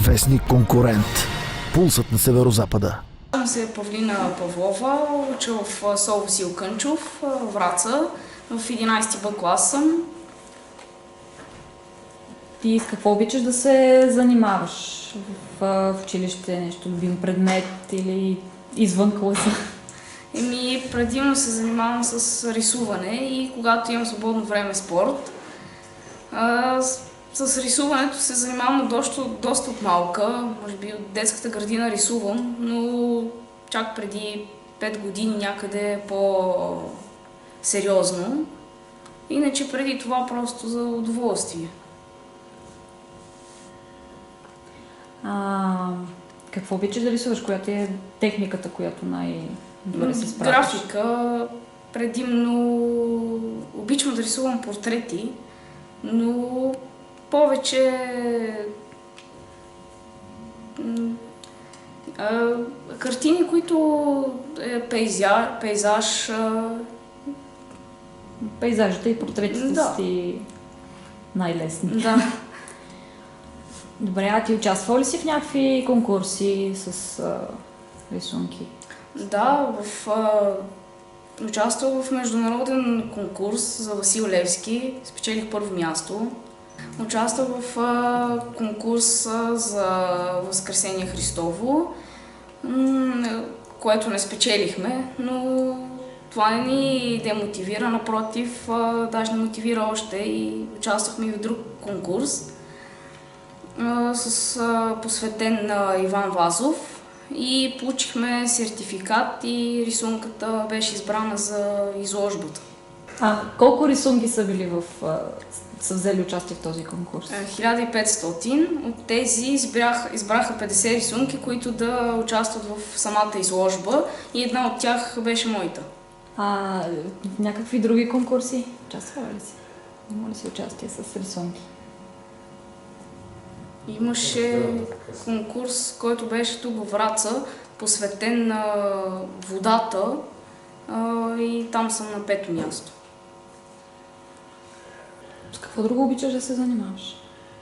вестник конкурент. Пулсът на Северозапада. Съм се Павлина Павлова, уча в СОУ Васил Кънчов, Враца, в 11-ти Б клас съм. Ти с какво обичаш да се занимаваш в училище? Нещо любим предмет или извън класа? Предимно се занимавам с рисуване и когато имам свободно време спорт. С рисуването се занимавам доста от малка, може би от детската градина рисувам, но чак преди 5 години някъде по-сериозно. Иначе преди това просто за удоволствие. Какво обичаш да рисуваш? Която е техниката, която най-добре се справиш? Графика. Предимно обичам да рисувам портрети, но повече картини, които е пейзаж. Пейзажите и портретите Да. са ти най-лесни. Да. Добре, а ти участвал ли си в някакви конкурси с рисунки? Да, участвах в международен конкурс за Васил Левски, спечелих първо място. Участвах в конкурс за Възкресение Христово, което не спечелихме, но това не ни демотивира, напротив, даже ни мотивира още и участвахме и в друг конкурс, посветен на Иван Вазов и получихме сертификат и рисунката беше избрана за изложбата. Колко рисунки са били са взели участие в този конкурс? 1500. От тези избраха 50 рисунки, които да участват в самата изложба и една от тях беше моята. В някакви други конкурси участвала ли си? Има ли си участие с рисунки? Имаше конкурс, който беше тук във Враца, посветен на водата и там съм на 5-то място. С какво друго обичаш да се занимаваш?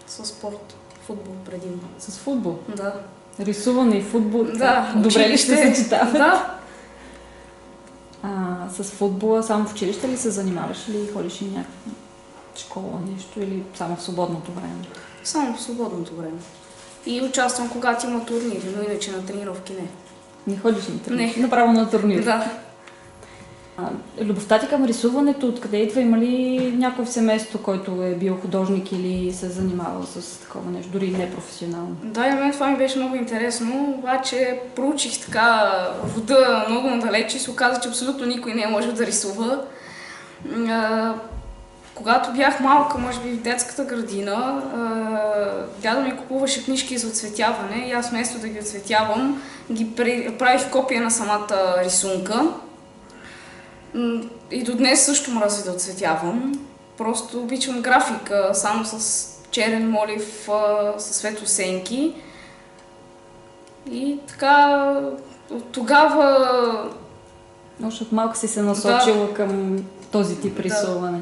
С спорт, футбол предимно. С футбол? Да. Рисуване и футбол? Да, добре ли ще съчетават? Да. С футбола само в училище ли се занимаваш или ходиш и някаква школа, нещо или само в свободното време? Само в свободното време. И участвам, когато има турнири, но иначе на тренировки не. Не ходиш на тренировки? Не. Направо на турнир? Да. Любовта ти към рисуването, откъде идва? Има ли някой в семейството, който е бил художник или се е занимавал с такова нещо, дори непрофесионално? Да, и на мен това ми беше много интересно, обаче проучих така вода много надалече и се оказа, че абсолютно никой не е можел да рисува. Когато бях малка, може би в детската градина, дядо ми купуваше книжки за оцветяване и аз вместо да ги оцветявам, правих копия на самата рисунка. И до днес също мразя да оцветявам. Просто обичам графика, само с черен молив, със светлосенки. И така, от тогава... Още от малка си се насочила към този тип рисуване.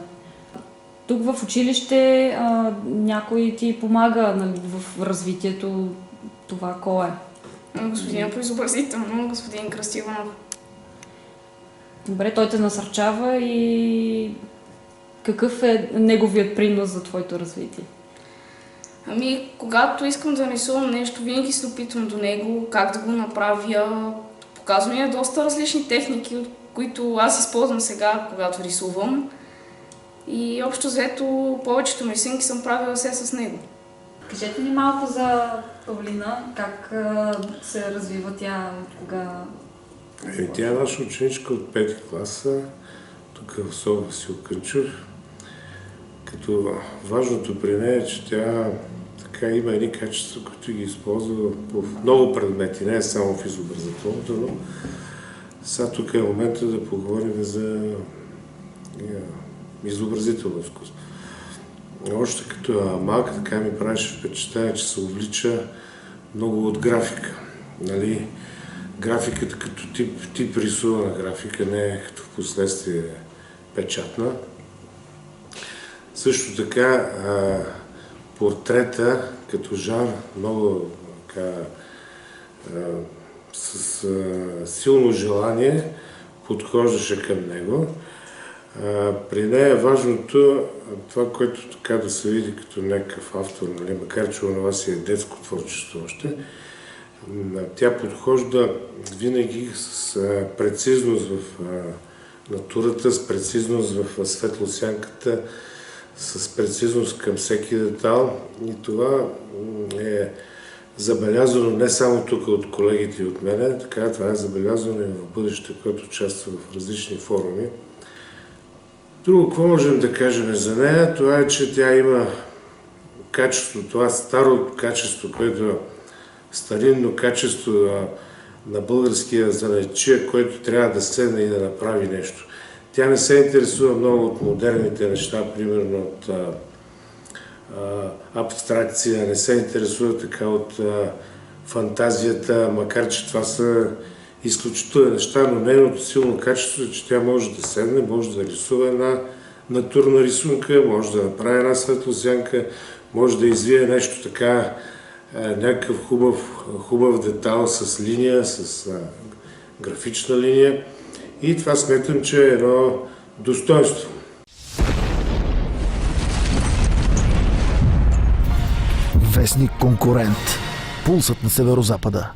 Тук в училище някой ти помага, нали, в развитието, това кой е? Господин по изобразително, господин Красиванов. Добре, той те насърчава и какъв е неговият принос за твоето развитие? Когато искам да рисувам нещо, винаги се опитвам до него, как да го направя. Показвам я доста различни техники, които аз използвам сега, когато рисувам. И общо взето, повечето рисунки съм правила все с него. Кажете ни малко за Павлина, как се развива тя, от кога? Тя е наша ученичка от 5-ти класа, тук в СОУ Васил Кънчов. Като важното при нея е, че тя така има едни качества, които ги използва по много предмети, не е само в изобразителното, но сега тук е момента да поговорим за изобразително изкуство. Още като малка така ми правеше впечатление, че се увлича много от графика. Нали? Графиката като тип рисувана графика, не е като в последствие печатна. Също така портрета като жанр много така с силно желание подхождаше към него. При нея е важното това, което така да се види като някакъв автор, нали, макар че онова си е детско творчество още, тя подхожда винаги с прецизност в натурата, с прецизност в светлосянката, с прецизност към всеки детал. И това е забелязано не само тук от колегите и от мене, така това е забелязано и в бъдеще, което участва в различни форуми. Друго, какво можем да кажем за нея? Това е, че тя има качество, това старо качество, което е старинно качество на българския занаятчия, който трябва да седне и да направи нещо. Тя не се интересува много от модерните неща, примерно от абстракция, не се интересува така от фантазията, макар че това са изключителни неща, но нейното силно качество е, че тя може да седне, може да рисува една натурна рисунка, може да направи една светлосянка, може да извие нещо така, някакъв хубав детал с линия, с графична линия. И това сметам, че е едно достоинство. Вестник Конкурент. Пулсът на Северозапада.